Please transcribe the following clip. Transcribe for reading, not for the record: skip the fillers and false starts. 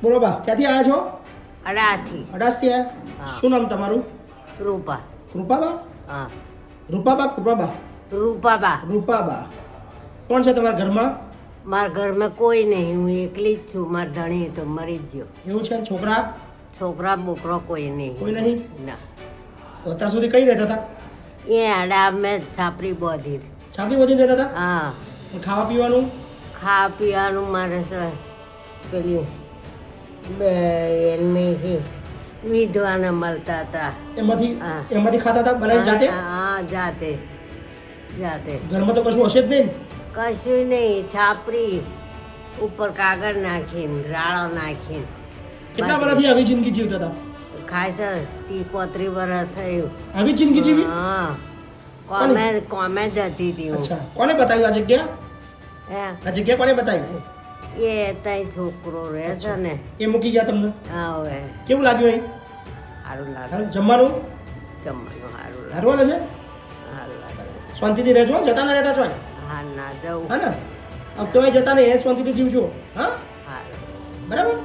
બોલો બા ક્યાંથી આવ્યા છો? અડાથી. અડાસથી આવ્યા? હા. શું નામ તમારું? રૂપા. કૃપાબા? હા. રૂપાબા કૃપાબા? રૂપાબા. રૂપાબા. કોણ છે તમારા ઘરમાં? મારા ઘરમાં કોઈ નહીં, હું એકલી જ છું. મારા ધણી તો મરી જ ગયો. એવું છે? છોકરા છોકરા બોકરો કોઈ નહીં. કોઈ નહીં? ના. તો અત્યાર સુધી કઈ રહેતા હતા? એ આડા મેં છાપરી બોધી. છાપી બધી રહેતા હતા? હા. અને ખાવા પીવાનું? ખાવા પીવાનું મારે પેલી બે એલમી વિધવાને મળતા હતા. એમાંથી હા. એમાંથી ખાતા હતા બનાવીને જાતે? હા, જાતે જાતે. ઘરમાં તો કશું હશે જ નહીં ને? કશું નહીં, છાપરી ઉપર કાગળ નાખીને રાળો નાખીને. કેટલા વર્ષથી આવી જિંદગી જીવતા હતા? ખાસ 30-35 વર્ષ થયું. આવી જ જિંદગી જીવી? હા. કોમે જતી હતી હું. અચ્છા કોને બતાવ્યું આ જગ્યા? હે? આ જગ્યા કોને બતાવી? એ તઈ છોકરો રહે છે ને. એ મૂકી ગયા તમને? હા, હવે કેવું લાગ્યું અહીં? સારું લાગે. સારું? જમવાનું જમવાનું સારું લાગે. સારું હાલે છે? સારું લાગે. શાંતિથી રહેજો હો, જતા ના રહેતા છો હા, ના જવું. હા ને? હવે કહેવાય જતા નહીં, શાંતિથી જીવજો. હા સારું. બરાબર?